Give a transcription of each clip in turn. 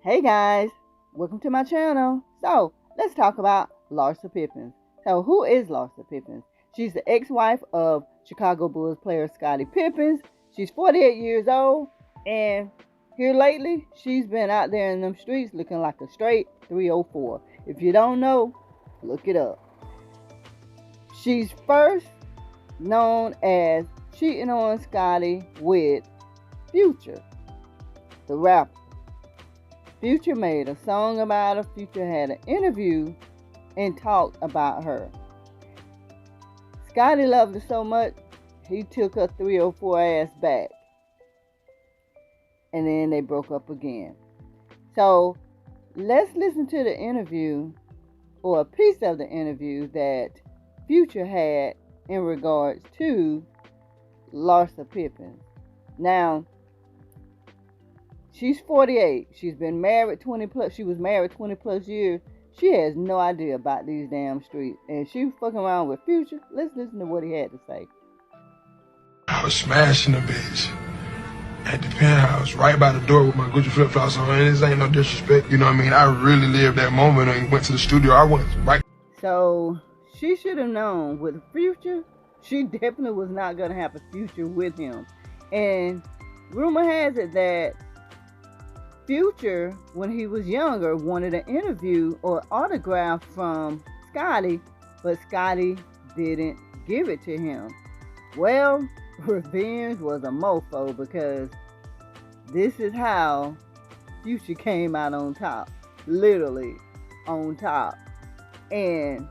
Hey guys, welcome to my channel. So, let's talk about Larsa Pippins. So, who is Larsa Pippins? She's the ex-wife of Chicago Bulls player Scottie Pippins. She's 48 years old, and here lately, she's been out there in them streets looking like a straight 304. If you don't know, look it up. She's first known as cheating on Scottie with Future, the rapper. Future made a song about her. Future had an interview and talked about her. Scottie loved her so much, he took her 304 ass back. And then they broke up again. So, let's listen to the interview, or a piece of the interview that Future had in regards to Larsa Pippins. Now, she's 48. She's been married 20 plus. She was married 20 plus years. She has no idea about these damn streets. And she was fucking around with Future. Let's listen to what he had to say. I was smashing the bitch at the penthouse, right by the door with my Gucci flip-flops on. And this ain't no disrespect, you know what I mean? I really lived that moment and went to the studio. I went right. So, she should have known with Future, she definitely was not going to have a future with him. And rumor has it that Future, when he was younger, wanted an interview or autograph from Scottie, but Scottie didn't give it to him. Well, revenge was a mofo, because this is how Future came out on top. Literally on top. And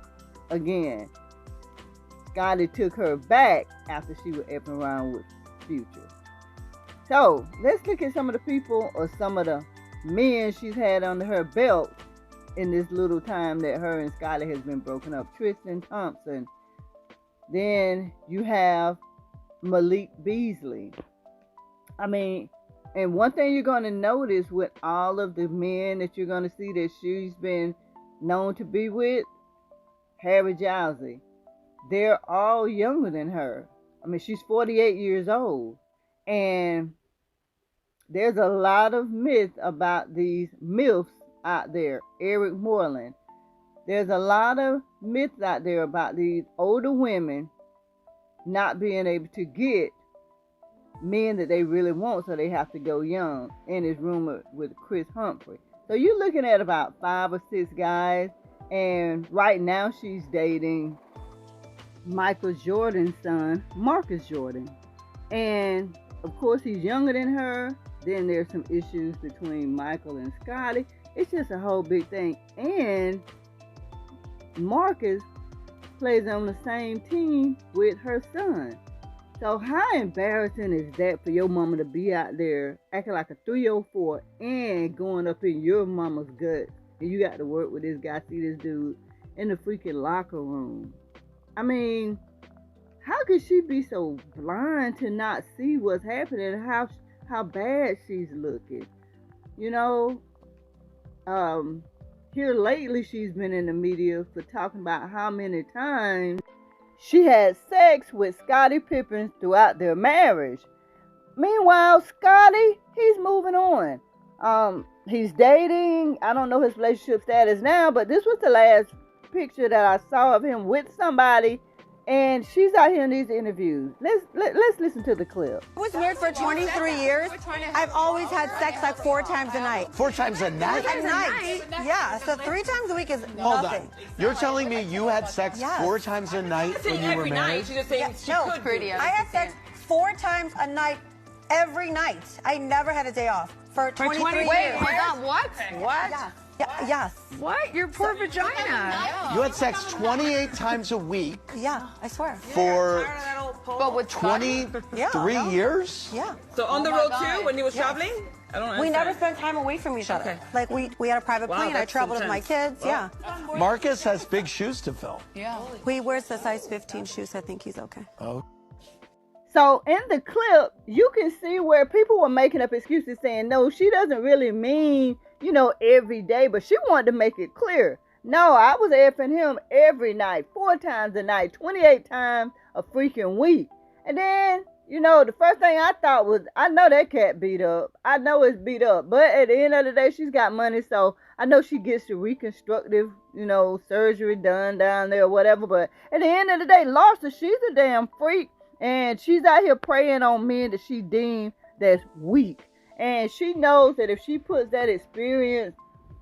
again, Scottie took her back after she was effing around with Future. So, let's look at some of the people or some of the men she's had under her belt in this little time that her and Scottie has been broken up. Tristan Thompson. Then you have Malik Beasley. I mean, and one thing you're going to notice with all of the men that you're going to see that she's been known to be with, Harry Jowsey, they're all younger than her. I mean, she's 48 years old. And there's a lot of myths about these MILFs out there. Eric Moreland. There's a lot of myths out there about these older women not being able to get men that they really want, so they have to go young. And it's rumored with Chris Humphrey. So you're looking at about 5 or 6 guys. And right now she's dating Michael Jordan's son, Marcus Jordan. And of course, he's younger than her. Then there's some issues between Michael and Scottie. It's just a whole big thing. And Marcus plays on the same team with her son. So how embarrassing is that for your mama to be out there acting like a 304 and going up in your mama's gut? And you got to work with this guy, see this dude in the freaking locker room. I mean, how could she be so blind to not see what's happening and how bad she's looking? You know, here lately she's been in the media for talking about how many times she had sex with Scottie Pippins throughout their marriage. Meanwhile, Scottie, he's moving on. He's dating. I don't know his relationship status now, but this was the last picture that I saw of him with somebody. And she's out here in these interviews. Let's listen to the clip. I was married for 23 years. I've always had sex like 4 times a night. 4 times a night? A night? Yeah, so 3 times a week is Hold nothing. on. You're telling me you had sex Yes. 4 times a night when you were married? Yeah, no, I had sex 4 times a night every night. I never had a day off for 23 years. Wait, hold on, what? What? Yes. What? Your poor vagina. You had sex 28 times a week Yeah, I swear. for But with 23 years? Yeah. So on the road too, when he was traveling? I don't know. We never spent time away from each other. Okay. Like we had a private plane. I that's traveled with my intense. kids. Yeah. Marcus has big shoes to fill. He wears the size 15 shoes. I think he's okay. Oh. So in the clip, you can see where people were making up excuses saying, no, she doesn't really mean, every day, but she wanted to make it clear. No, I was effing him every night, 4 times a night, 28 times a freaking week. And then you know, the first thing I thought was, I know that cat beat up. I know it's beat up. But at the end of the day, she's got money, so I know she gets the reconstructive, you know, surgery done down there or whatever. But at the end of the day, Larsa, she's a damn freak. And she's out here preying on men that she deems that's weak. And she knows that if she puts that experienced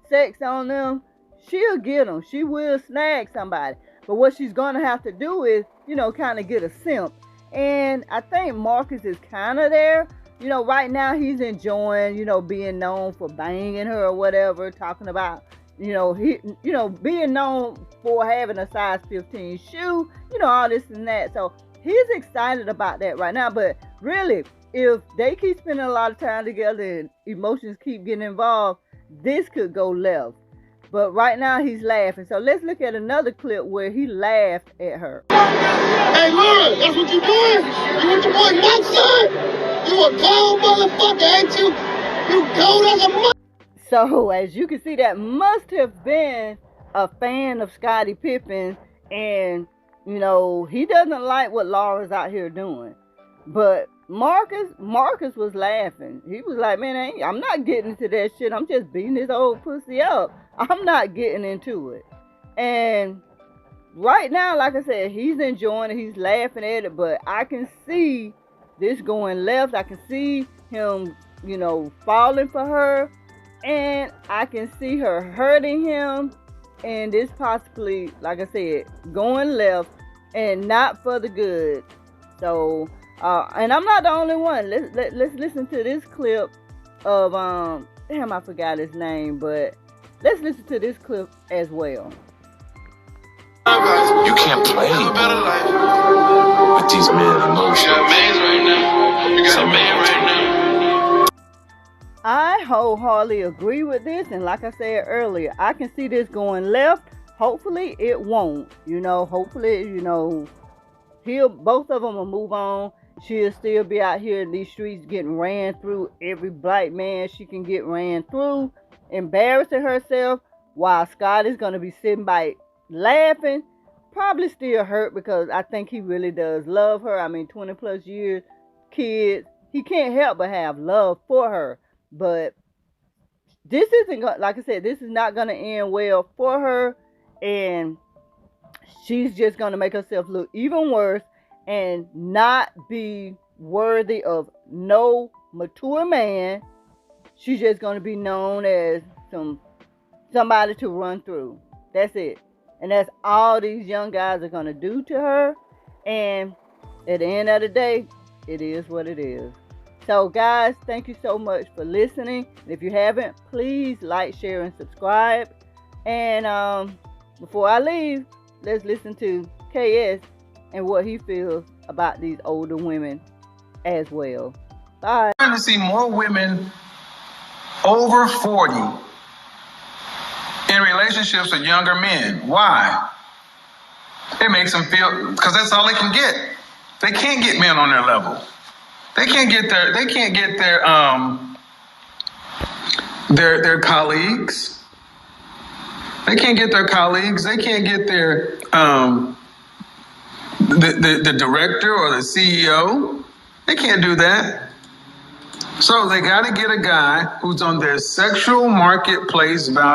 sex on them, she'll get them. She will snag somebody. But what she's going to have to do is, you know, kind of get a simp. And I think Marcus is kind of there. You know, right now he's enjoying, you know, being known for banging her or whatever, talking about, you know, being known for having a size 15 shoe, you know, all this and that. So he's excited about that right now. But really, if they keep spending a lot of time together and emotions keep getting involved, this could go left. But right now he's laughing. So let's look at another clip where he laughed at her. Hey, Laura, that's what you doing? You with your boy Mike, son? You a cold motherfucker, ain't you? You cold as a mother. So as you can see, that must have been a fan of Scottie Pippen. And, you know, he doesn't like what Laura's out here doing. But Marcus was laughing. He was like, man, I'm not getting into that shit. I'm just beating this old pussy up. I'm not getting into it. And right now, like I said, he's enjoying it. He's laughing at it. But I can see this going left. I can see him, you know, falling for her. And I can see her hurting him. And this possibly, like I said, going left and not for the good. So, and I'm not the only one. Let's listen to this clip of, damn, I forgot his name, but let's listen to this clip as well. You can't play with these men's emotions. I wholeheartedly agree with this, and like I said earlier, I can see this going left. Hopefully it won't. You know, hopefully, you know, both of them will move on. She'll still be out here in these streets getting ran through. Every black man she can get ran through, embarrassing herself, while Scott is going to be sitting by laughing, probably still hurt, because I think he really does love her. I mean, 20 plus years, kids, he can't help but have love for her. But this isn't, like I said, this is not going to end well for her, and she's just going to make herself look even worse and not be worthy of no mature man. She's just going to be known as somebody to run through. That's it. And that's all these young guys are going to do to her. And at the end of the day, it is what it is. So guys, thank you so much for listening. If you haven't, please like, share, and subscribe. And before I leave, let's listen to KS and what he feels about these older women as well. Bye. I'm trying to see more women over 40 in relationships with younger men. Why? It makes them feel, because that's all they can get. They can't get men on their level. They can't get their colleagues. They can't get their colleagues. They can't get their the director or the CEO. They can't do that. So they got to get a guy who's on their sexual marketplace value.